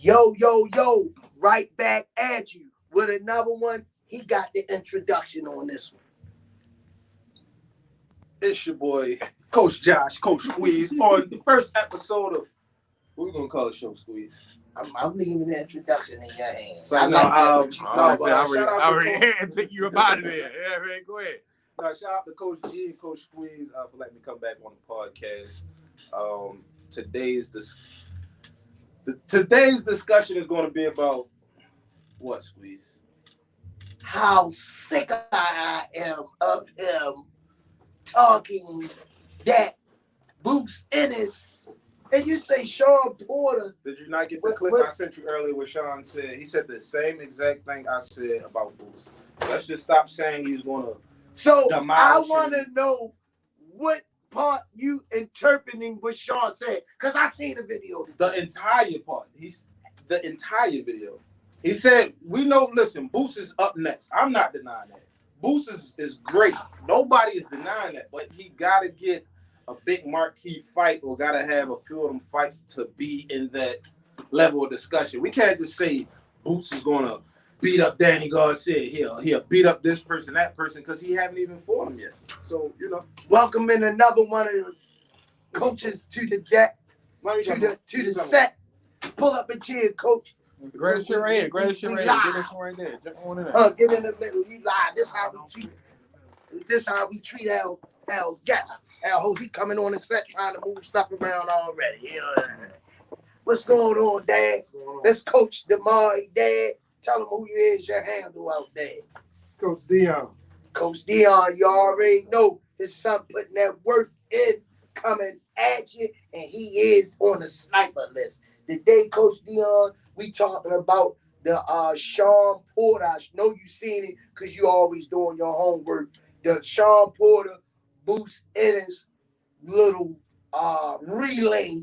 Yo, yo, yo, right back at you with another one. He got the introduction on this one. It's your boy, Coach Josh, Coach Squeeze, on the first episode of, what we going to call it, Show Squeeze? I'm leaving the introduction in your hands. So, I already took you up out of there. Yeah, man, go ahead. Shout out to Coach G and Coach Squeeze for letting me come back on the podcast. Today's discussion is going to be about what, Squeeze? How sick I am of him talking that Boots Ennis. And you say Sean Porter. Did you not get the clip I sent you earlier where Sean said? He said the same exact thing I said about Boots. Let's just stop saying he's going to. So I want to know what part you interpreting what Sean said, because I seen the video. The entire part. The entire video. He said, we know, listen, Boots is up next. I'm not denying that. Boots is great. Nobody is denying that, but he got to get a big marquee fight or got to have a few of them fights to be in that level of discussion. We can't just say Boots is going to beat up Danny Garcia. He'll beat up this person, that person, because he haven't even fought him yet. So, Welcome in another one of the coaches to the deck, to the set. Pull up a chair, coach. Grab the shit right here. Grab the shit right here. Get this one right there. Jump on in there. Get in the middle. You live. This how we treat our guests. Our host, he coming on the set trying to move stuff around already. What's going on, Dad? Let's Coach Damari, Dad. Tell him who you is, your handle out there. It's Coach Dion. Coach Dion, you already know his son putting that work in, coming at you, and he is on the sniper list. Today, Coach Dion, we talking about the Sean Porter. I know you seen it because you always doing your homework. The Sean Porter Boots Ennis little relay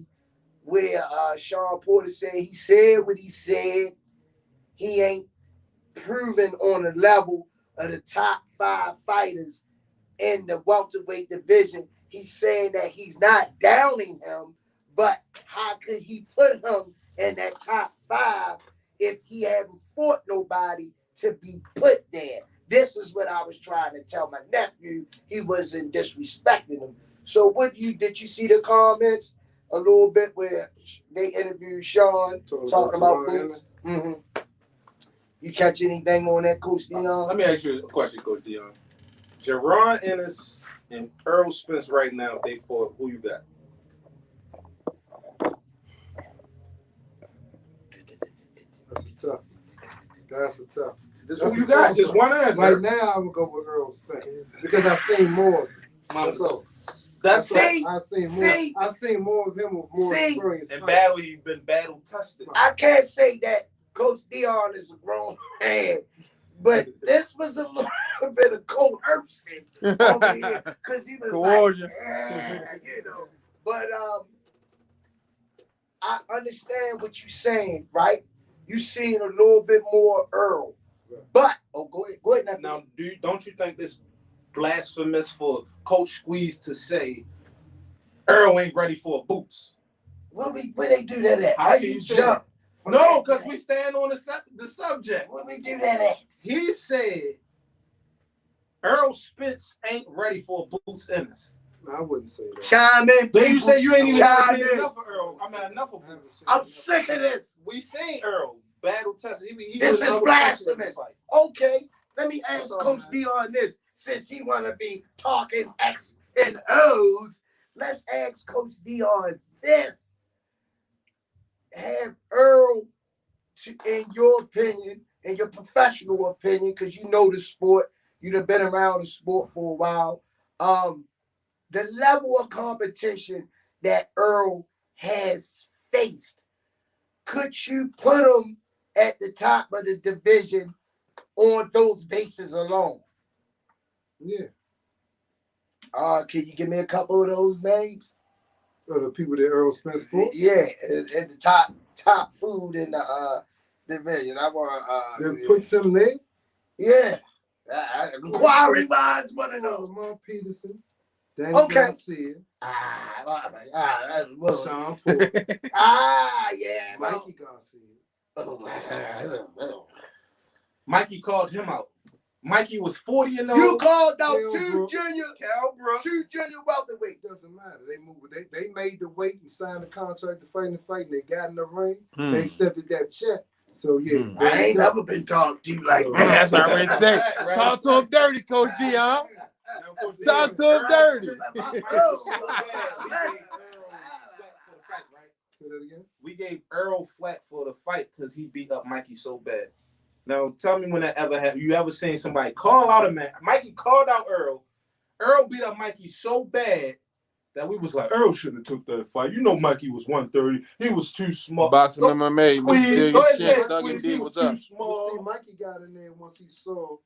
where Sean Porter said he said what he said. He ain't proven on the level of the top 5 fighters in the welterweight division. He's saying that he's not downing him, but how could he put him in that top 5 if he hadn't fought nobody to be put there? This is what I was trying to tell my nephew. He wasn't disrespecting him. So did you see the comments a little bit where they interviewed Sean talking about Boots? Mm-hmm. You catch anything on that, Coach Dion? Let me ask you a question, Coach Dion. Jerron Ennis and Earl Spence right now, they fought. Who you got? That's a tough. Who you got? Just one answer. Right now, I'm gonna go with Earl Spence because I've seen more. I've seen more of him with more experience. And battle, he's been battle tested. I can't say that Coach Dion is a grown man, but this was a little bit of coercion over here because he was like, But I understand what you're saying, right? You seen a little bit more Earl, but go ahead. Now, don't you think this blasphemous for Coach Squeeze to say Earl ain't ready for Boots? Where they do that at? How can you jump? No, because we stand on the subject. Where we do that at? He said Earl Spence ain't ready for Boots Ennis. No, I wouldn't say that. Chime in. Then you say you ain't even seen enough of Earl. I mean, enough of Boots. I'm sick of this. We seen Earl battle tested. This is blasphemous. Okay, let me ask Coach Dion this. Since he want to be talking X and O's, let's ask Coach Dion this. Have Earl, in your opinion, in your professional opinion, because you know the sport, you've been around the sport for a while, the level of competition that Earl has faced, could you put him at the top of the division on those bases alone? Yeah. Can you give me a couple of those names? The people that Earl Spence fought? Yeah, and the top food in the division. I want that puts him there? Yeah. Inquiring minds want to know. Lamar Peterson, Danny Garcia. Sean Porter. Yeah. Mikey Garcia. Mikey called him out. Mikey was 40 and old. You called out two junior welterweights. Doesn't matter. They moved. They made the weight and signed the contract to fight in the fight, and they got in the ring. They accepted that check. So yeah, I ain't never been talked to like that. That's what I already said. Talk to him dirty, Coach Dion. Talk to him dirty. We gave Earl flack for the fight because he beat up Mikey so bad. Now, tell me when that ever happened. You ever seen somebody call out a man? Mikey called out Earl. Earl beat up Mikey so bad that we was like, Earl shouldn't have took that fight. You know Mikey was 130. He was too small. Boxing MMA. Squeeze. Go ahead, he was too small. See, Mikey got in there once he saw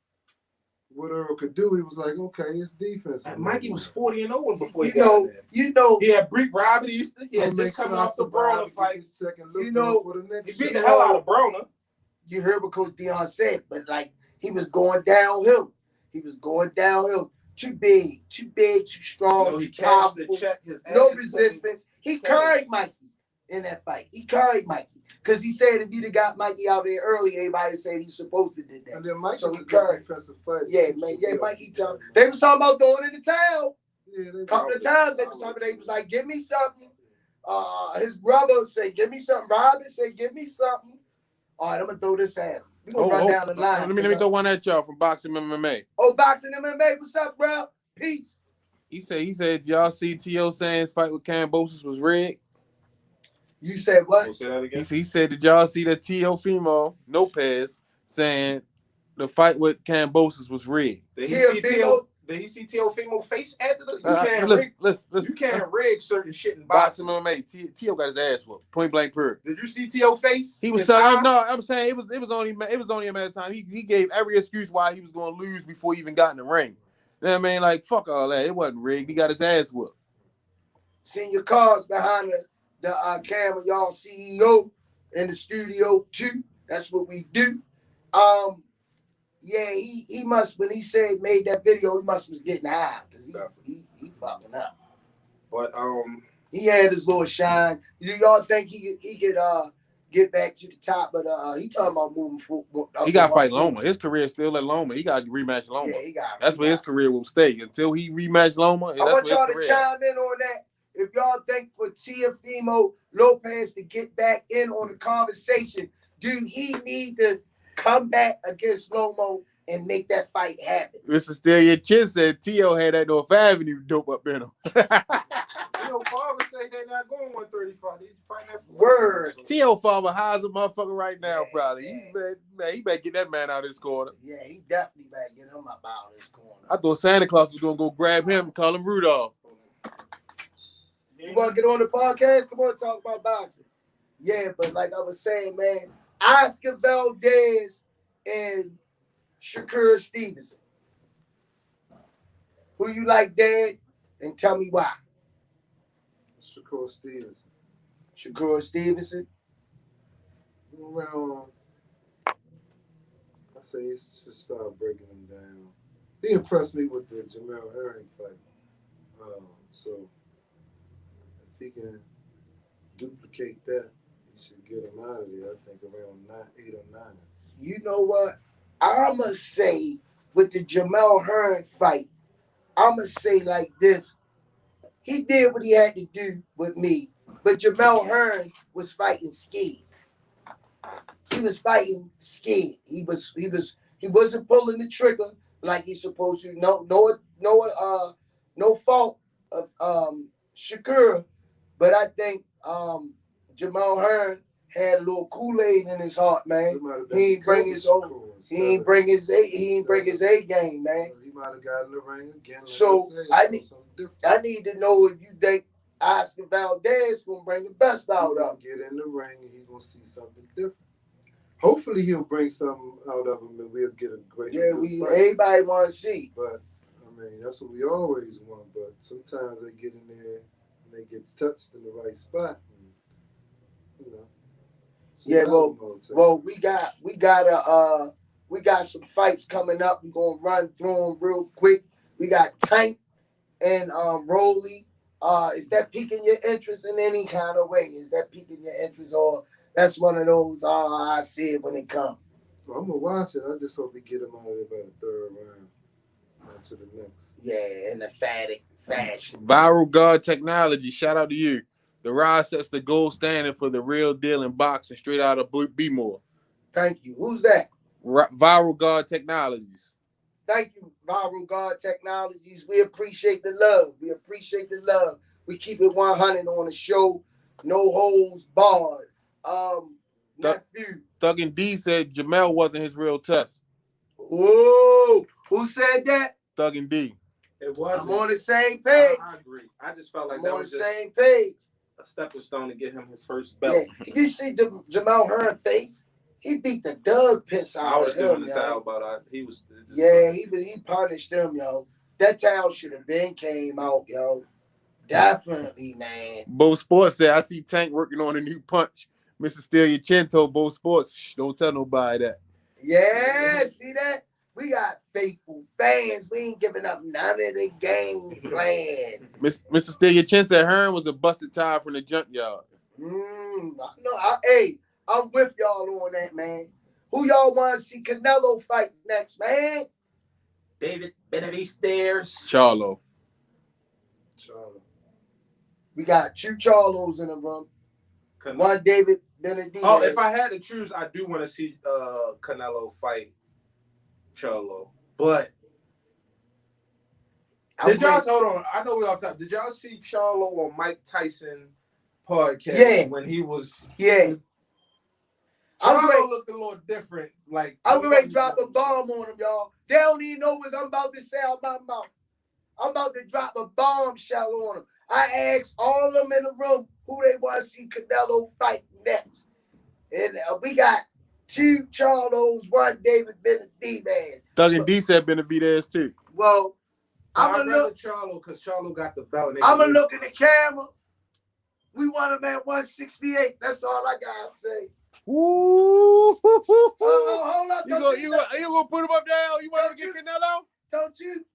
what Earl could do. He was like, okay, it's defense. And Mikey was 40 and 0 before he got in there. You know, he had Breek Robert Easter. He had just coming off the Brawler fight. You know, he beat the hell out of Broner. You heard what Coach Dion said, but like he was going downhill. Too big, too strong, too powerful. No resistance. He carried Mikey in that fight. Because he said if he'd have got Mikey out there early, everybody said he's supposed to do that. And then Mikey so was a good defensive fighter. Yeah, man. Yeah, Mikey told. They was talking about throwing in the towel. Yeah, a couple of times they was talking. They was like, "Give me something." His brother said, "Give me something." Robin said, "Give me something." All right, I'm gonna throw this at him. We gonna run down the line. Let me throw one at y'all from Boxing MMA. Oh, Boxing MMA, what's up, bro? Peace. He said, y'all see T.O. saying his fight with Cambosis was rigged? You said what? Say that again. He said, did y'all see that T.O. female, Lopez, saying the fight with Cambosis was rigged? Did he see T.O. female face after the? You can't rig certain shit in boxing. MMA. T.O. got his ass whooped. Point blank period. Did you see T.O. face? He was saying, no, I'm saying it was only a matter of time. He gave every excuse why he was going to lose before he even got in the ring. You know what I mean? Like, fuck all that. It wasn't rigged. He got his ass whooped. Seen your cars behind the camera, y'all CEO in the studio too. That's what we do. Yeah, he must, when he said made that video, he must was getting high because he fucking up. But he had his little shine. Do y'all think he could get back to the top? But he talking about moving forward. He got to fight Loma. His career is still at Loma. He got to rematch Loma. Yeah, that's where his career will stay until he rematch Loma. I want y'all to chime in on that. If y'all think for Teofimo Lopez to get back in on the conversation, do he need to come back against Loma and make that fight happen? Mr. Still Your Chin said T.O. had that North Avenue dope up in him. Father say they're not going 135. He's fighting that word. T.O. Father highs a motherfucker right now, probably. He better get that man out of his corner. Yeah, he definitely better get him up out of his corner. I thought Santa Claus was going to go grab him and call him Rudolph. You want to get on the podcast? Come on, talk about boxing. Yeah, but like I was saying, man, Oscar Valdez and Shakur Stevenson. Who you like, Dad? And tell me why. Shakur Stevenson. Shakur Stevenson? Well, I say he should start breaking him down. He impressed me with the Jamel Herring fight. So if he can duplicate that, he should get him out of there. I think around 8 or 9. You know what? I'ma say with the Jamel Herring fight, I'ma say like this. He did what he had to do with me, but Jamel Herring was fighting scared. He was fighting scared. He wasn't pulling the trigger like he's supposed to. No fault of Shakur, but I think Jamel Herring had a little Kool-Aid in his heart, man. He ain't bring his A game, man. He might have gotten the ring again. So I need to know if you think Oscar Valdez gonna bring the best out of him. Get in the ring and he's gonna see something different. Hopefully he'll bring something out of him and we'll get a great. Yeah, everybody want to see. But I mean, that's what we always want. But sometimes they get in there and they get touched in the right spot. And, you know. Yeah, well, we got some fights coming up. We're gonna run through them real quick. We got Tank and Rolly. Is that piquing your interest in any kind of way? Is that piquing your interest, or That's one of those. I see it when it comes. Well, I'm gonna watch it. I just hope we get him out of there by the third round. On to the next. Yeah, in a emphatic fashion. Viral God Technology, shout out to you. The Rize sets the gold standard for the real deal in boxing, straight out of B-More. Thank you. Who's that? Viral God Technologies. Thank you, Viral God Technologies. We appreciate the love. We appreciate the love. We keep it 100 on the show. No holds barred. Nephew. Thug and D said Jamel wasn't his real test. Whoa. Who said that? Thug and D. It wasn't. I'm on the same page. I agree. I just felt like I'm that on was the just same page. a stepping stone to get him his first belt. Yeah. You see Jamel Hearn face? He beat the dog piss I out was of doing him, the towel, yo. but he was. Yeah, he punished him, yo. That towel should have been came out, yo. Definitely, man. Bo Sports said, I see Tank working on a new punch. Mr. Steal Your Chin told Bo Sports, shh, don't tell nobody that. Yeah, see that? We got faithful fans. We ain't giving up none of the game plan. Mr. Steal Your Chin said Hearn was a busted tire from the junkyard. Hey, I'm with y'all on that, man. Who y'all want to see Canelo fight next, man? David Benavidez. Charlo. We got two Charlos in the room. One David Benavidez. Oh, if I had to choose, I do want to see Canelo fight Charlo. But hold on? I know we off top. Did y'all see Charlo on Mike Tyson podcast? Yeah. When he was Charlo looked a little different. Like I'm ready to drop a bomb on him, y'all. They don't even know what I'm about to say out my mouth. I'm about to drop a bombshell on them. I asked all of them in the room who they want to see Canelo fight next. And we got two Charlos, one David Benavidez. Thug and D said Benavidez too. Well, I'm I'd going to rather look. Charlo because Charlo got the belt. I'm going to look at the camera. We want him at 168. That's all I got to say. Ooh. Hold up. You gonna put him up there? You want him to get Canelo? Don't you?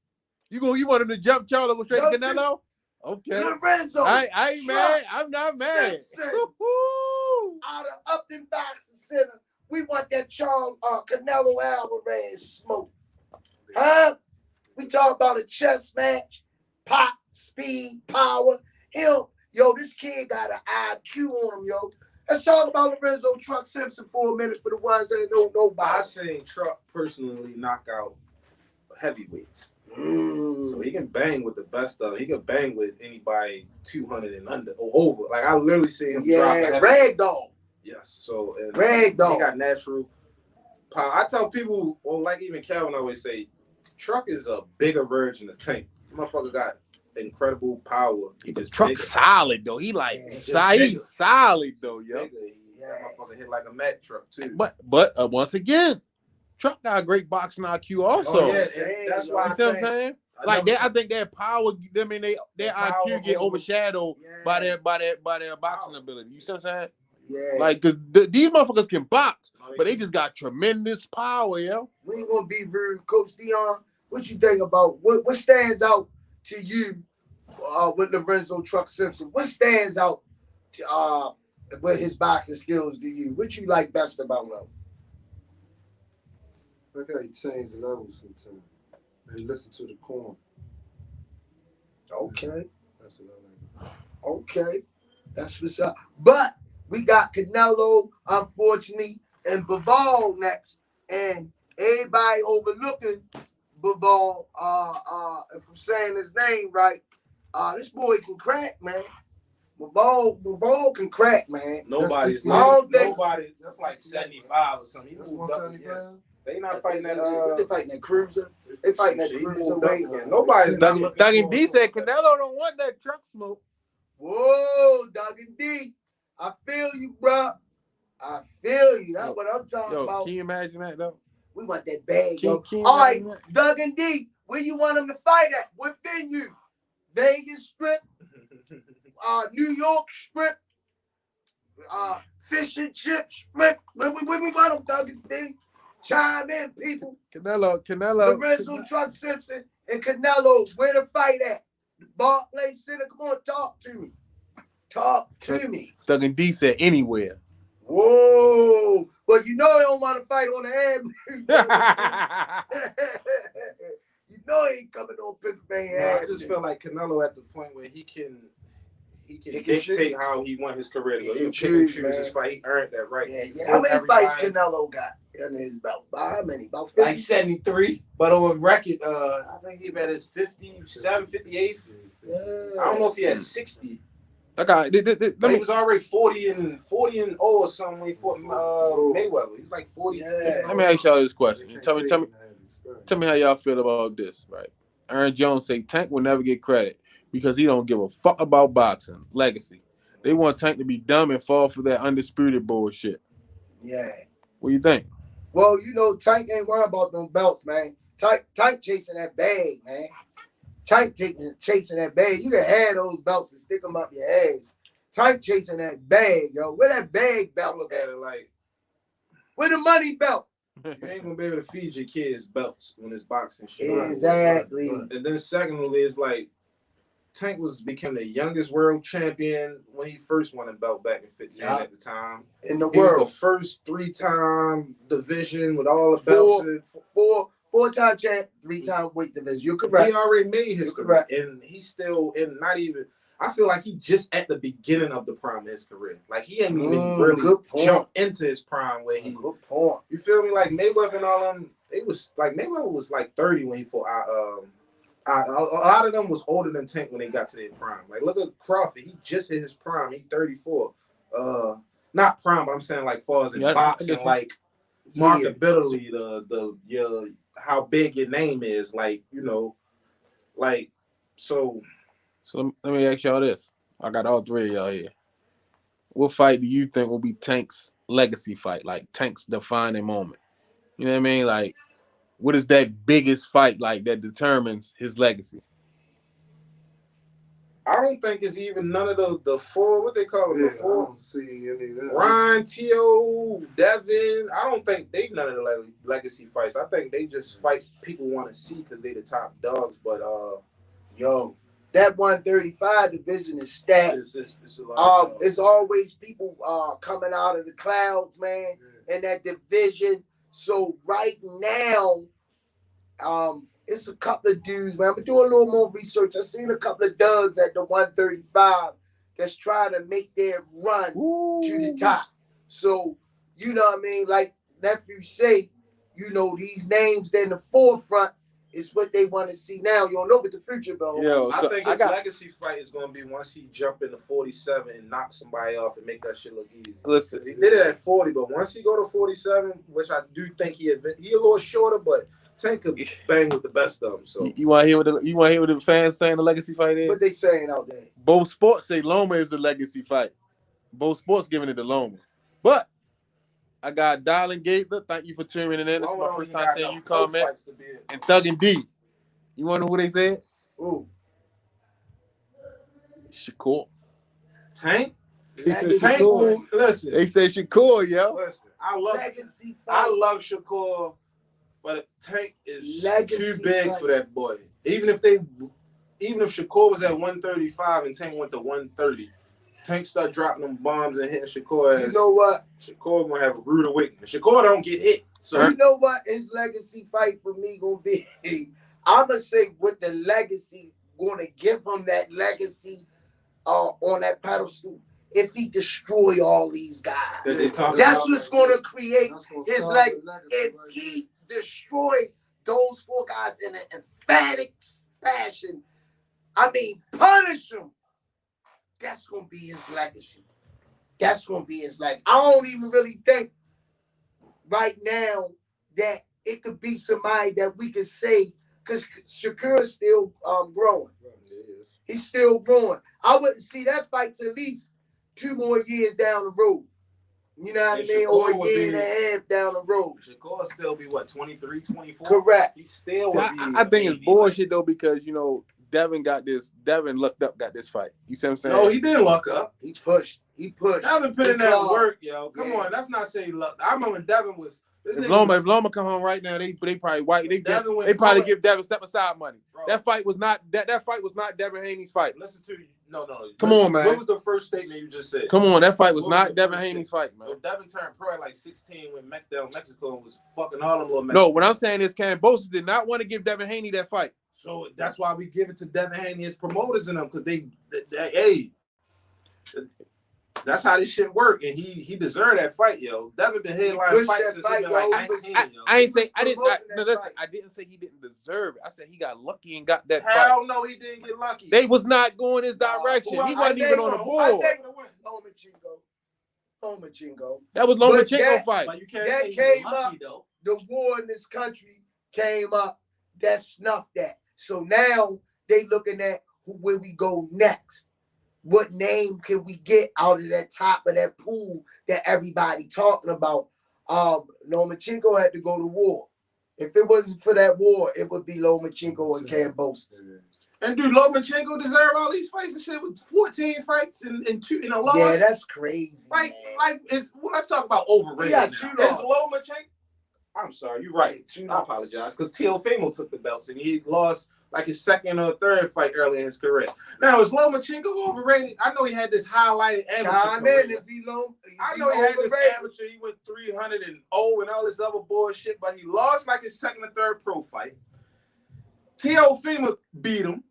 You want him to jump Charlo, go straight to Canelo? Okay. Lorenzo. I ain't mad. I'm not mad. Out of Upton Boxing Center, we want that Canelo Alvarez smoke. Huh? We talk about a chess match, pop, speed, power. This kid got an IQ on him, yo. Let's talk about Lorenzo Truck Simpson for a minute for the ones that don't know about. I seen Truck personally knock out heavyweights. So he can bang with the best of them. He can bang with anybody 200 and under or over. Like I literally see him drop a ragdoll. Yes. So ragdoll. He got natural power. I tell people, or like even Calvin always say, Truck is a bigger version of Tank. Motherfucker got incredible power. Truck's solid though. He's solid though, yo. That motherfucker hit like a Mack truck too. But once again, Truck got a great boxing IQ also. Oh, yeah. That's why you see what I'm saying? Like I think their power, their IQ get overshadowed by their boxing ability. You see what I'm saying? Yeah. Like, cause these motherfuckers can box, but they just got tremendous power, yo. We ain't gonna be rude, Coach Dion. What you think about what stands out to you with Lorenzo Truck Simpson? What stands out with his boxing skills to you? What you like best about him? I got to change levels sometimes and listen to the corner. Okay. That's what I like. Okay. That's what's up. But we got Canelo, unfortunately, and Bivol next. And everybody overlooking Bivol, if I'm saying his name right, this boy can crack, man. Bivol can crack, man. Nobody's nobody. That's like 75 or something. That's 175. They not fighting that. They fighting that cruiser. They fighting that cruiser weight. Nobody's Doug and D said Canelo don't want that truck smoke. Whoa, Doug and D. I feel you, bro. I feel you. That's what I'm talking about. Can you imagine that though? We want that bag, yo. Can All right, Doug and D, where you want them to fight at? What venue? Vegas Strip, New York Strip, Fish and Chip Strip. Where we want them, Doug and D? Chime in, people. Canelo. Lorenzo Truck Simpson and Canelo's. Where to fight at? The Barclays Center. Come on, talk to me. Talk to me. Doug and D said anywhere. Whoa! But you know he don't want to fight on the air. You know he ain't coming on Pennsylvania. No, I just feel like Canelo at the point where he can dictate choose. how he want his career to go. He He can can pick and choose, choose man. his fight. He earned that right. Yeah. How many fights Canelo got in his belt? How many? About 50? Like 73. But on record, I think he had his 57, 58. Yeah. I don't know if he had 60. Okay, But he was already 40 and 0 or something when he fought Mayweather. He was like 40. Yeah. let me ask y'all this question. They can't Tell say me, he didn't have experience. tell me how y'all feel about this, right? Aaron Jones say Tank will never get credit because he don't give a fuck about boxing legacy. They want Tank to be dumb and fall for that undisputed bullshit. Yeah. What do you think? Well, you know, Tank ain't worried about them belts, man. Tank chasing that bag, man. Tank chasing that bag. You can have those belts and stick them up your ass. Tank chasing that bag, yo. Where that bag belt? Look at it like, where the money belt? you ain't gonna be able to feed your kids belts when it's boxing shit. Exactly. And then secondly, it's like Tank became the youngest world champion when he first won a belt back in 15 at the time. In the He world. was the first 3-time division with all the belts. Four-time champ, 3-time weight division. You're correct. He already made his career. And he's still in not even. I feel like he just at the beginning of the prime of his career. Like he ain't even really jumped into his prime where he. Good point. You feel me? Like Mayweather and all them. It was like Mayweather was like 30 when he fought. A lot of them was older than Tank when they got to their prime. Like look at Crawford. He just hit his prime. He 34. Not prime, but I'm saying like far as in boxing, like marketability, the how big your name is, like you know, like so. So let me ask y'all this. I got all three of y'all here. What fight do you think will be Tank's legacy fight? Like Tank's defining moment. You know what I mean? Like, what is that biggest fight like that determines his legacy? I don't think it's even none of the four, what they call them, the four. I don't see any of that. Ryan, T.O., Devin. I don't think they none of the legacy fights. I think they just fights people want to see because they the top dogs. But yo, that 135 division is stacked. It's a lot. It's always people coming out of the clouds, man, in that division. So right now, it's a couple of dudes, man. I'm gonna do a little more research. I've seen a couple of duds at the 135 that's trying to make their run to the top. So, you know what I mean? Like nephew say, you know, these names that in the forefront is what they want to see now. You don't know what the future will. Yo, I think his legacy fight is going to be once he jump into 47 and knock somebody off and make that shit look easy. Listen, he did it at 40, but once he go to 47, which I do think he a little shorter, but Tank could bang with the best of them. So you want to hear what the fans saying the legacy fight is? What they saying out there? Both sports say Loma is the legacy fight. Both sports giving it to Loma, but I got Darlin Gabler. Thank you for tuning in. This is my first time seeing you comment. And Thug and D. You want to know who they said? Ooh. Shakur. Tank? Tank. Listen. They say Shakur, yo. Listen, I love Shakur, but Tank is too big for that boy. Even if Shakur was at 135 and Tank went to 130, Tank start dropping them bombs and hitting Shakur ass. You know what? Shakur gonna have a rude awakening. Shakur don't get hit. So you know what his legacy fight for me gonna be? I'ma say what the legacy gonna give him that legacy on that pedestal. If he destroy all these guys, that's what's gonna create his legacy. If he destroy those 4 guys in an emphatic fashion, I mean punish them. That's gonna be his legacy. That's gonna be his legacy. I don't even really think right now that it could be somebody that we could say, because Shakur is still growing. He's still growing. I wouldn't see that fight till at least 2 more years down the road. You know what I mean? Or a year and a half down the road. Shakur still be what, 23, 24? Correct. He still would be. I think it's bullshit though, because Devin got this fight. You see what I'm saying? No, he didn't luck up. He pushed. He pushed. Devin put He in that clawed. work, yo. Come Yeah. on, let's not say luck. I remember when Devin was. This If nigga was, Loma come home right now, they probably white. They Devin went probably pro- give Devin step aside money. Bro. That fight was not Devin Haney's fight. Listen to you. No. Come Listen, on, man. What was the first statement you just said? Come on, that fight was What not the Devin first Haney's statement? fight, man. Yo, Devin turned pro at like 16 when down Mexico and was fucking all them little Mexicans. No, what I'm saying is Cambosis did not want to give Devin Haney that fight. So that's why we give it to Devin Haney as promoters in them, because they hey, that's how this shit work, and he deserved that fight, yo. Devin been headlining fights since he been like 19, yo. I didn't say he didn't deserve it. I said he got lucky and got that fight. Hell no, he didn't get lucky. They was not going his direction. He wasn't even on the board. Lomachenko. That was Lomachenko's fight. But you can't That say came he was lucky, up. though. The war in this country came up. That snuffed that. So now they looking at where we go next. What name can we get out of that top of that pool that everybody talking about? Lomachenko had to go to war. If it wasn't for that war, it would be Lomachenko and Cambosis. And dude, Lomachenko deserve all these fights and shit with 14 fights and a loss. Yeah, that's crazy. Like let's talk about overrated. Yeah, now. Is Lomachenko? I'm sorry, you're right. I apologize, because Teofimo took the belts and he lost like his second or third fight early in his career. Now, is Lomachenko overrated? I know he had this highlighted amateur career. I know he had this amateur. He went 300-0 and all this other bullshit, but he lost like his second or third pro fight. Teofimo beat him.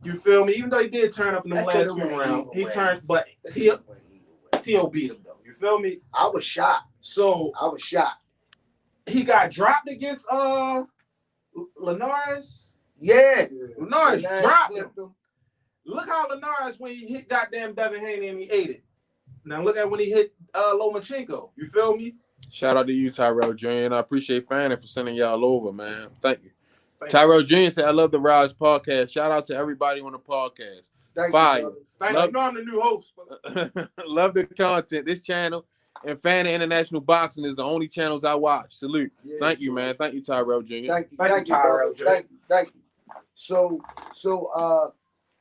You feel me? Even though he did turn up in the last few rounds, he turned, but Teo beat him though. You feel me? I was shocked. He got dropped against Linares. Yeah. Linares dropped him. Look how Linares, when he hit goddamn Devin Haney and he ate it. Now look at when he hit Lomachenko. You feel me? Shout out to you, Tyrell Jr. And I appreciate Fanning for sending y'all over, man. Thank you. Tyrell Jr. said, I love the Rize podcast. Shout out to everybody on the podcast. Fire. You, you know I'm the new host. Love the content. This channel and Fanning International Boxing is the only channels I watch. Salute. Yeah, Thank you, man. Thank you, Tyrell Jr. Thank you, Tyrell Jr. Thank you. So,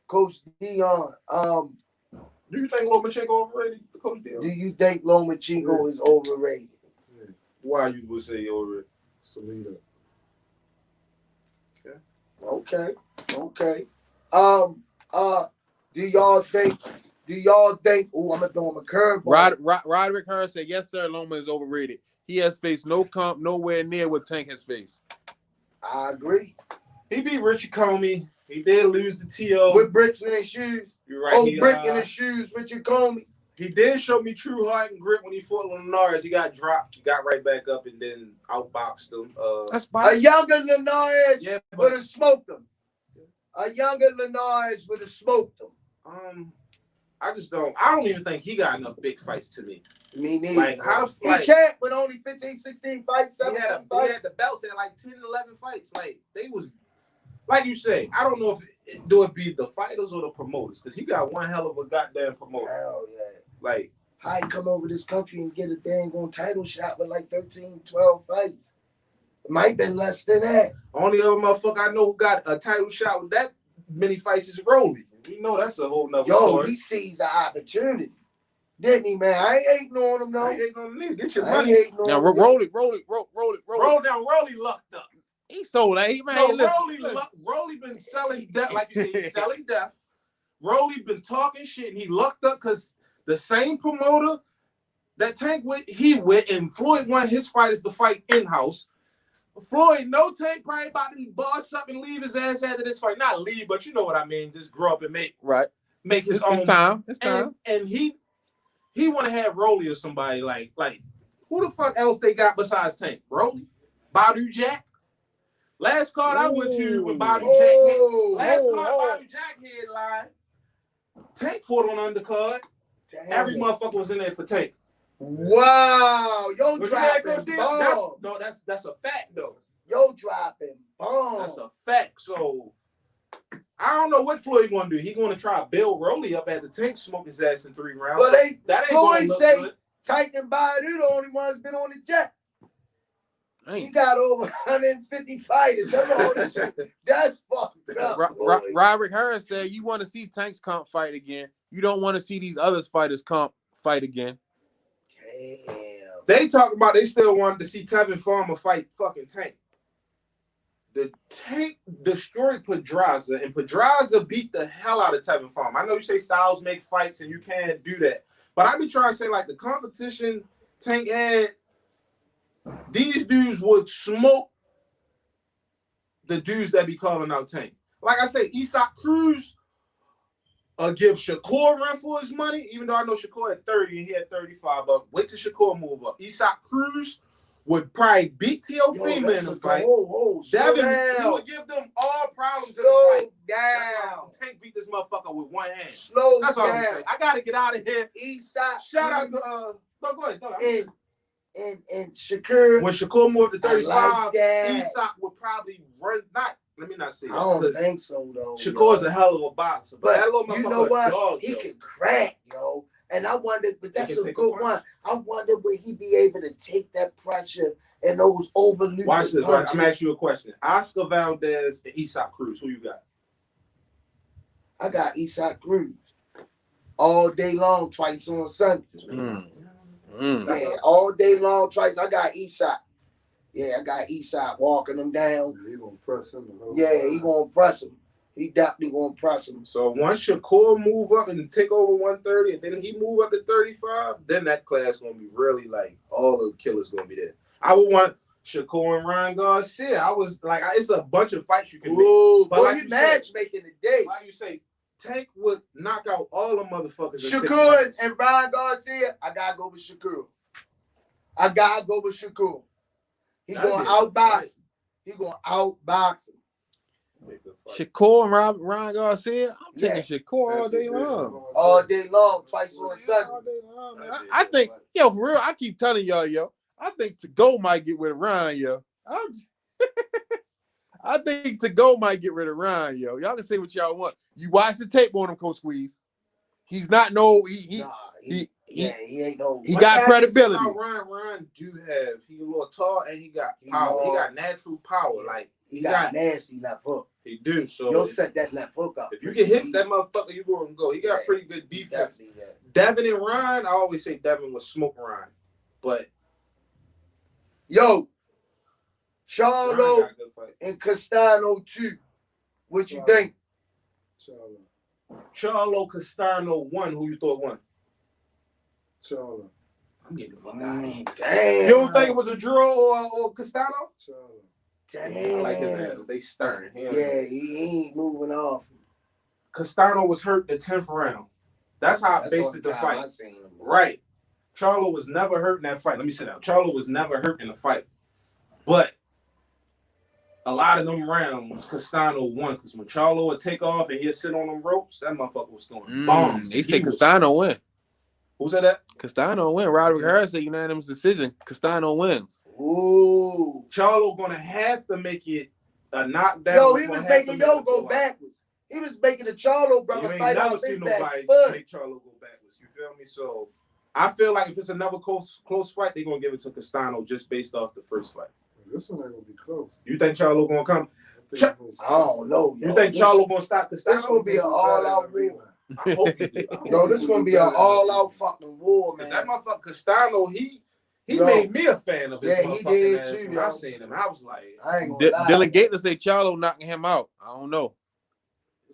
Coach Dion, do you think Lomachenko overrated, Coach Dion? Do you think Lomachenko is overrated? Yeah. Why you would say overrated? Salida. Okay. Do y'all think? Oh, I'm gonna throw him a curveball. Roderick Hearn said, yes, sir, Loma is overrated. He has faced no comp nowhere near what Tank has faced. I agree. He beat Richie Comey. He did lose the TO. With bricks in his shoes. You're right. Brick in his shoes, Richard Comey. He did show me true heart and grit when he fought Linares. He got dropped. He got right back up and then outboxed him. That's a younger Linares would have smoked him. A younger Linares would have smoked him. I don't even think he got enough big fights to me. Me neither. Like, he can't with only 15, 16 fights, 17 fights. He had the belts at like 10, 11 fights. Like, they was, like you say, I don't know if it be the fighters or the promoters, because he got one hell of a goddamn promoter. Hell yeah. Like, how he come over this country and get a dang on title shot with like 13, 12 fights? It might have been less than that. Only other motherfucker I know who got a title shot with that many fights is Rolly. You know that's a whole nother story. He seized the opportunity. Didn't he, man? I ain't hating on him, though. I ain't hating on him. Get your money. Now, roll it. Roll down. Rolly lucked up. He sold that. Rolly been selling death, like you said, he's selling death. Rolly been talking shit, and he lucked up because the same promoter that Tank with, and Floyd won his fighters to fight in-house. Floyd, no Tank probably about to boss up and leave his ass after this fight. Not leave, but you know what I mean. Just grow up and make his own. It's time. And he want to have Rolly or somebody like who the fuck else they got besides Tank? Rolly, Badu Jack. Last card I went to with Badu Jack. Badu Jack headline. Tank fought on undercard. Damn. Every motherfucker was in there for Tank. Wow, yo dropping bombs. That's a fact though. Yo dropping bombs. That's a fact. So I don't know what Floyd gonna do. He gonna try to build Rolly up at the Tank, smoke his ass in 3 rounds. But Floyd say Tank and Badu the only ones been on the jet. He got over 150 fighters. That's fucked up. Roderick Harris said, you want to see Tank's comp fight again. You don't want to see these other fighters comp fight again. Damn. They talk about they still wanted to see Tevin Farmer fight fucking Tank. The Tank destroyed Pedraza, and Pedraza beat the hell out of Tevin Farmer. I know you say styles make fights, and you can't do that. But I be trying to say, like, the competition Tank had, these dudes would smoke the dudes that be calling out Tank. Like I say, Isak Cruz give Shakur run for his money, even though I know Shakur had 30 and he had 35. But wait till Shakur move up. Isak Cruz would probably beat Teofimo in the fight. Devin, he would give them all problems in the fight. Down. Tank beat this motherfucker with one hand. Slow That's all down. I'm saying. I gotta get out of here. Isak. Shout out to no, go ahead. No, and Shakur. when Shakur moved to 35, like Isak would probably run. Let me not say that. I don't think so though. Shakur's a hell of a boxer, but that little you know what? dog, he can crack, yo. And I wonder, but that's a good one. I wonder would he be able to take that pressure and those overlooked Watch this. Right? I'm punches. asking you a question. Oscar Valdez and Isak Cruz. Who you got? I got Isak Cruz all day long, twice on Sunday. Yeah, all day long, twice. I got Isak. Yeah, I got Isak walking him down. He gonna press him. Yeah, he gonna press him. He definitely gonna press him. So once Shakur move up and take over 130, and then he move up to 35, then that class gonna be really like all the killers gonna be there. I would want Shakur and Ryan Garcia. I was like, it's a bunch of fights you can make. But like you matchmaking today. Like you say, Tank would knock out all the motherfuckers. Shakur and Ryan Garcia, I gotta go with Shakur. I gotta go with Shakur. He gonna outbox him. He gonna outbox him. Shakur and Ryan Garcia. I'm taking Shakur all day long. All day long, twice on Sunday. All day long, man. I think, yo, for real, I keep telling y'all, yo, I think To Go might get rid of Ryan, yo. I think To Go might get rid of Ryan, yo. Y'all can say what y'all want. You watch the tape on him, Coach Squeeze. He's not no he ain't no. He got credibility. Ryan do have he a little tall and he got power. He got natural power. Like he got nasty left hook. He do. So you'll set that left hook up. If you can hit that motherfucker, you go and go. He got pretty good defense. Devin and Ryan, I always say Devin was smoke Ryan, but yo, Charlo and Castano too. What you think? Charlo Castano won. Who you thought won? Charlo. I'm getting the fuck out of here. Damn. You don't think it was a draw or Castano? Charlo. Damn. I like his asses. They stern. Yeah, he ain't moving off. Castano was hurt the 10th round. That's how I based the fight. I seen him. Right. Charlo was never hurt in that fight. Let me sit down. Charlo was never hurt in the fight. But a lot of them rounds, Castano won. Because when Charlo would take off and he'd sit on them ropes, that motherfucker was throwing bombs. They say Castano win. Who said that? Castano win. Roderick Harris said unanimous decision. Castano wins. Ooh. Charlo gonna have to make it a knockdown. Yo, he was making go backwards. He was making the Charlo brother fight out his back foot. Make Charlo go backwards. You feel me? So I feel like if it's another close fight, they're gonna give it to Castano just based off the first fight. This one ain't gonna be close. You think Charlo gonna come? I don't know. You think Charlo gonna stop Castano? This gonna be an all-out war. I hope he do. Yo, this gonna be an all-out fucking war, man. That motherfucker Castano, he made me a fan of his motherfucking he did ass. too. When I seen him, I was like, I ain't gonna lie. Dylan Gator say Charlo knocking him out. I don't know.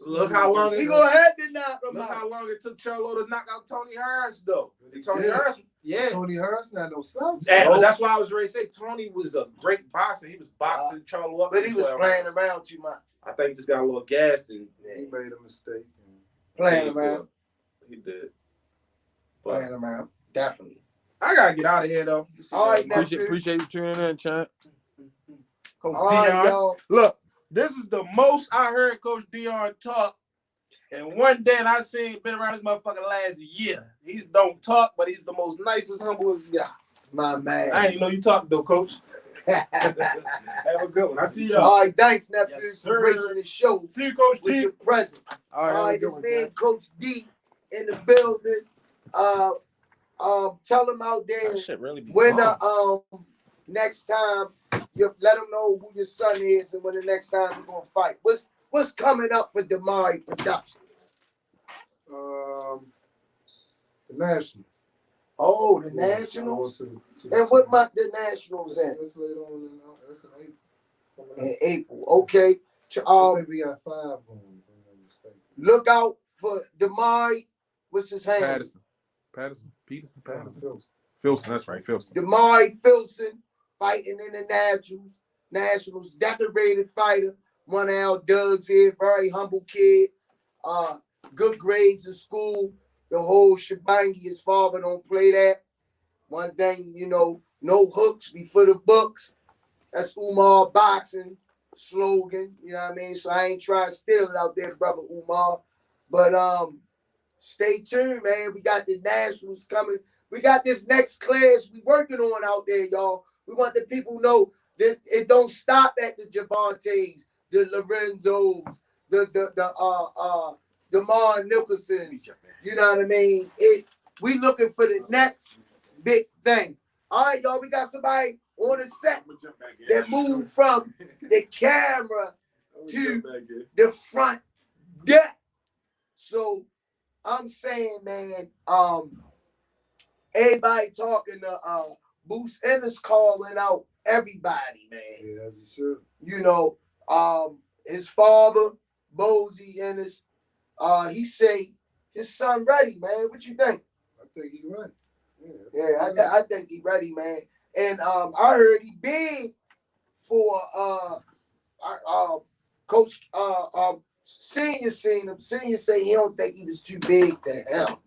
Look how long he gonna have to knock him Look out. how long it took Charlo to knock out Tony Harris, though. Tony Harris, Tony Harris not no slouch. That's why I was ready to say Tony was a great boxer. He was boxing Charlo up, but he was playing around too much. I think he just got a little gassed and he made a mistake. Playing around. He did. Playing around, definitely. I gotta get out of here though. All right, appreciate you tuning in, champ. Coach all right, yo. Look, this is the most I heard Coach Dion talk. And one day, and I seen been around this motherfucker last year. He's don't talk, but he's the most nicest, humblest guy. My man. I didn't even know you talk though, Coach. Have a good one. I see y'all. All right, thanks, nephew, Yes, for gracing the show. See you, Coach with D. your presence. All right, this man, Coach D, in the building. Tell them out there when next time you let them know who your son is and when the next time you're gonna fight. What's coming up for Damari Productions? The National. Oh, the Yeah, Nationals. to And the what month the Nationals in? That's later on. That's in April. In April. Okay. I think we got 5 going. If I'm not mistaken. Look out for Damari. What's his name? Peterson. Philson. Filson, that's right, Filson. Damari Filson fighting in the Nationals. Decorated fighter. One of our Dougs here. Very humble kid. Good grades in school. The whole shebang. His father don't play that. One thing, no hooks before the books. That's Umar boxing slogan. You know what I mean? So I ain't trying to steal it out there, brother Umar. But stay tuned, man. We got the Nationals coming. We got this next class we working on out there, y'all. We want the people to know this. It don't stop at the Javantes, the Lorenzos, the DeMar Nicholsons. You know what I mean? We looking for the next big thing. All right, y'all. We got somebody on the set that moved from the camera to the front deck. So I'm saying, man, everybody talking to Boost Ennis calling out everybody, man. Yeah, as he should. His father, Bozy Ennis, he say his son ready, man. What you think? I think he ready. I think he ready, man. And I heard he big for Coach Senior seen him. Senior say he don't think he was too big to him.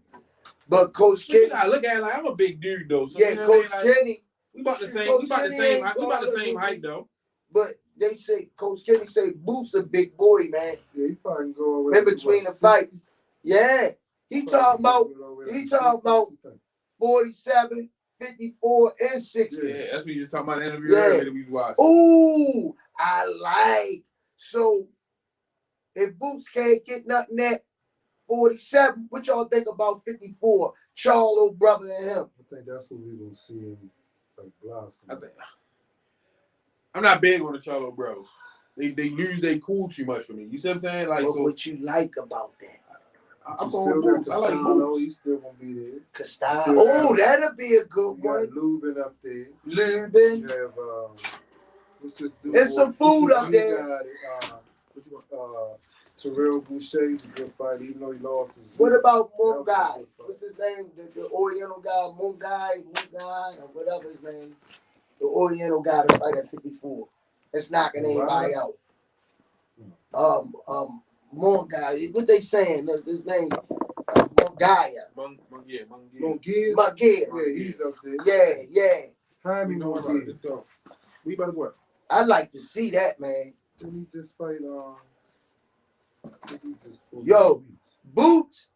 But Coach Kenny, I look at it like I'm a big dude though. So yeah, Coach Kenny. We about the same height though. But they say Coach Kenny say Boots a big boy, man. Yeah, he probably go in between the fights. Yeah. He talking about 47, 54, and 60. Yeah, that's what you just talking about in the interview earlier that we watched. Ooh, I like. So if Boots can't get nothing at 47, what y'all think about 54? Charlo brother and him. I think that's what we're gonna see him like blossom. I'm not big on the Charlo bros. They lose their cool too much for me. You see what I'm saying? Like, so what you like about that? I'm going Boots. I like Boots. He's still gonna be there. Castano. Oh, that'll be a good one. Lubin up there. Lubin. You have what's this dude? There's some food up there. Terrell Boucher's a good fight, even though he lost his. What about Mungai? What's his name? The Oriental guy, Mungai, or whatever his name. The Oriental guy to fight at 54. That's knocking anybody out. Mungai. What they saying? His name? Mungaya. Mungia. Yeah, he's up there. Yeah. Jaime Mungia. Let's go. We better go. I'd like to see that, man. Didn't he just fight? Yo, Boots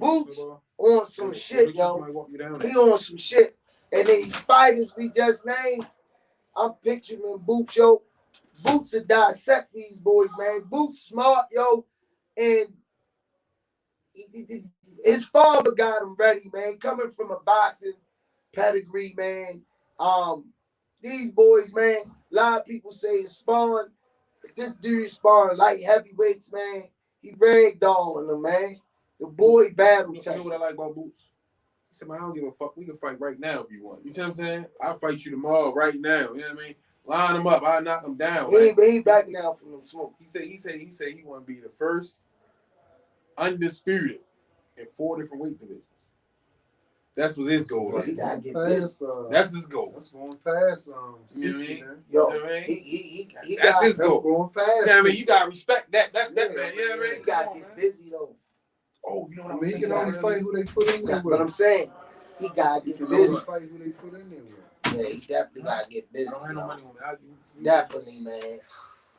on some shit, yo. He on some shit. And these fighters we just named, I'm picturing Boots, yo. Boots to dissect these boys, man. Boots smart, yo. And his father got him ready, man. Coming from a boxing pedigree, man. These boys, man, a lot of people say it's sparring. This dude sparring light heavyweights, man. He ragdolling them, man. The boy battle tested. You know what I like about Boots? He said, man, I don't give a fuck. We can fight right now if you want. You see what I'm saying? I'll fight you tomorrow, right now. You know what I mean? Line him up. I'll knock him down. He ain't backing down from them smoke. He said he want to be the first undisputed in 4 different weight divisions. That's what his goal is. That's his goal. That's going past 60, man. Yo, that's his goal. Going past. Yeah, I mean, you gotta respect that. That's that, man. You know what I mean? You gotta get busy though. Oh, you know what I mean? He can only fight who they put in there with. But I'm saying, he gotta get busy. Fight who they put in there with. Yeah, he definitely gotta get busy. I don't have no money on me. Definitely, man.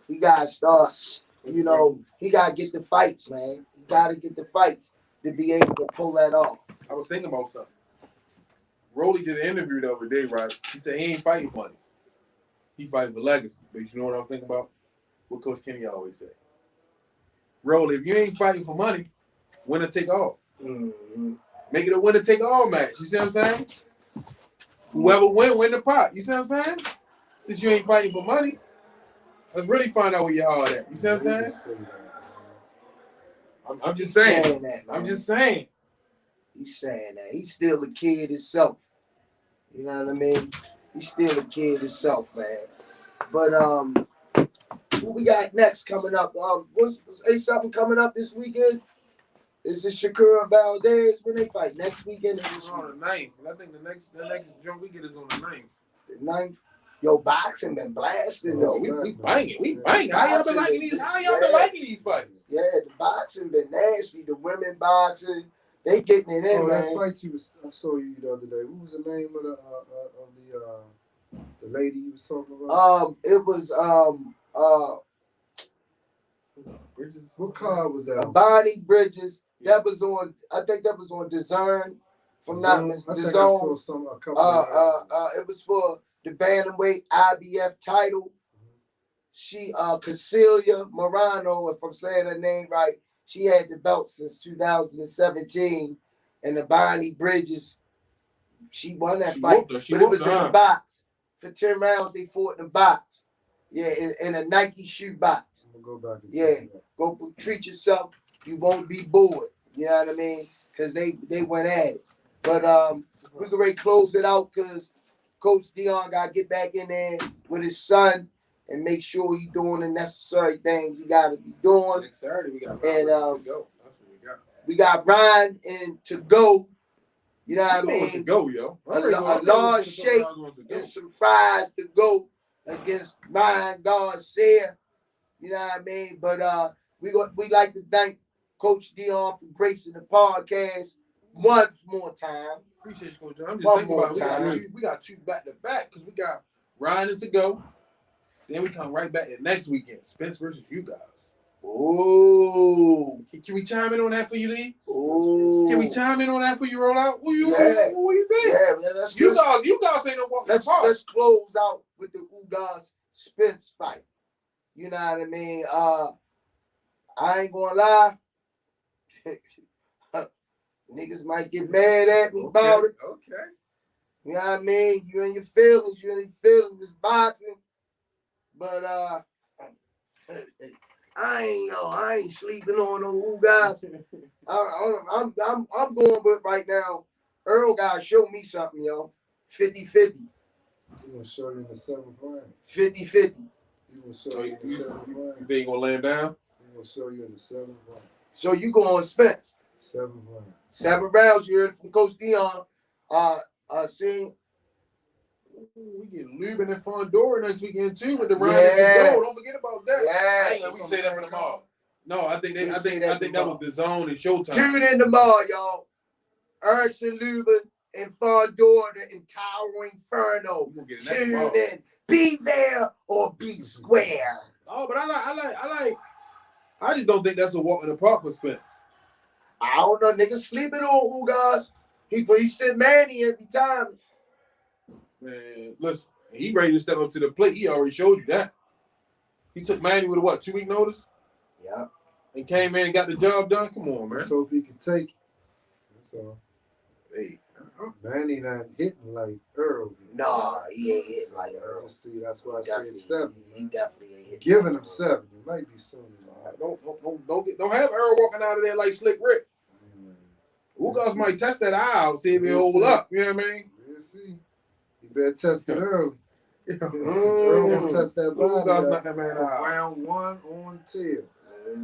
He gotta start. He gotta get the fights, man. He gotta get the fights to be able to pull that off. I was thinking about something. Rolly did an interview the other day, right? He said he ain't fighting money. He fighting for legacy. But you know what I'm thinking about? What Coach Kenny always say. Rolly, if you ain't fighting for money, winner take all. Mm-hmm. Make it a winner take all match. You see what I'm saying? Whoever win the pot. You see what I'm saying? Since you ain't fighting for money, let's really find out where your heart at. You see what I'm saying? I'm just saying. That, I'm just saying. He's saying that. He's still a kid himself. You know what I mean? He's still a kid himself, man. But who we got next coming up? Was something coming up this weekend? Is it Shakur and Valdez when they fight next weekend? It's on the 9th. I think the next jump we get is on the 9th. The 9th. Yo, boxing been blasting though. We banging. We banging. How y'all been liking these? How y'all been liking these fights? Yeah, the boxing been nasty. The women boxing, they getting it in, man. That fight I saw you the other day. What was the name of the lady you was talking about? It was Bridges. What card was that? Bonnie Bridges. That was on. I think that was on DAZN. From not mistaken, I saw a couple. It was for the bantamweight IBF title. She Cecilia Morano, if I'm saying her name right, she had the belt since 2017, and the Bonnie Bridges, she won that fight, but it was in the box. For 10 rounds, they fought in the box. Yeah, in a Nike shoe box. I'm gonna go back and check that. Go treat yourself. You won't be bored. You know what I mean? Because they went at it. But we can already close it out because Coach Dion got to get back in there with his son and make sure he's doing the necessary things he got to be doing. Next Saturday we got Ryan to go. That's what we got. We got Ryan and to go. You know what I mean? To go, yo. A large shake and some fries to go against Ryan Garcia. You know what I mean? But we like to thank Coach Dion for gracing the podcast one more time. Appreciate you, Coach. I'm just thinking about it. We got two back to back because we got Ryan to go. Then we come right back the next weekend. Spence versus you guys. Oh. Can we chime in on that for you, Lee? Oh. Can we chime in on that for you, roll out? Who you think? Yeah, man. You guys ain't no walking apart. Let's close out with the Ugas Spence fight. You know what I mean? I ain't gonna lie. Niggas might get mad at me about it. Okay. You know what I mean? You in your feelings. It's boxing. But I ain't sleeping on no guys. I'm going with right now. Earl gotta show me something, yo. 50-50. He gonna show you in the 7th round. 50-50. He gonna show you in the 7th round. You think he gonna lay him down? He gonna show you in the 7th round. So you go on Spence. 7th round. 7 rounds. You heard from Coach Dion. Seeing. We get Lubin and Fondora next weekend too with the round to go. Don't forget about that. Yeah. I ain't gonna say that for tomorrow. No, I think that was the zone and Showtime. Tune in tomorrow, y'all. Erickson, Lubin, and Fondora, the entire Inferno. Tune in. Be there or be square. Oh, but I just don't think that's a walk in the park for Spence. I don't know, niggas sleeping on Ugas. He sent Manny every time. Man, listen, he ready to step up to the plate. He already showed you that. He took Manny with a 2-week notice? Yeah. And came in and got the job done? Come on, man. Let's hope he can take it. That's all. Hey. Manny not hitting like Earl. Nah, he ain't hitting like Earl. See, that's why I say 7. He definitely ain't hitting. Giving him 7. It might be sooner. Don't have Earl walking out of there like Slick Rick. Ugas might test that eye out, see if it hold up. You know what I mean? We'll see. You better test it early. Earl gonna test that body. Ugas not that man out. Round 1 on tail.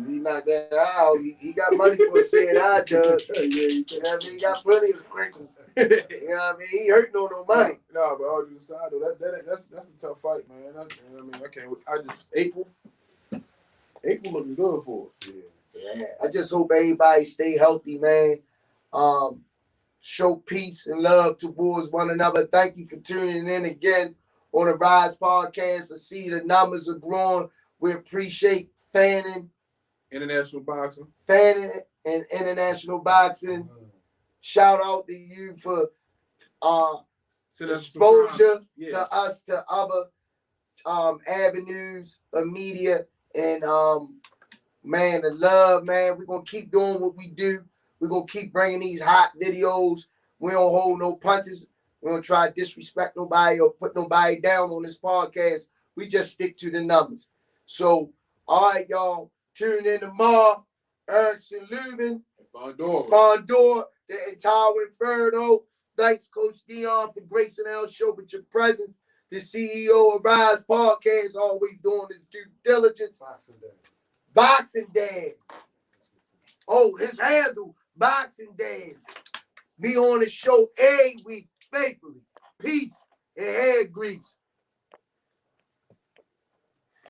He knocked that out. He got money for a seeing eye judge. He got plenty of crinkles. You know what I mean? He hurting on no money. No, but all due aside, though, that's a tough fight, man. I can't. April looking good for it. Yeah. I just hope everybody stay healthy, man. Show peace and love towards one another. Thank you for tuning in again on the Rize podcast. I see the numbers are growing. We appreciate fanning International boxing. Shout out to you for exposure to us to other avenues of media and man, the love, man. We're gonna keep doing what we do. We're gonna keep bringing these hot videos. We don't hold no punches. We don't try to disrespect nobody or put nobody down on this podcast. We just stick to the numbers. So, all right, y'all. Tune in tomorrow. Erickson, Lubin, Fondor, the entire Inferno. Thanks, Coach Dion, for gracing our show with your presence. The CEO of Rize Podcast, always doing his due diligence. Boxing Day. Boxing Dad. Oh, his handle, Boxing Dads. Be on the show every week, faithfully. Peace and head grease.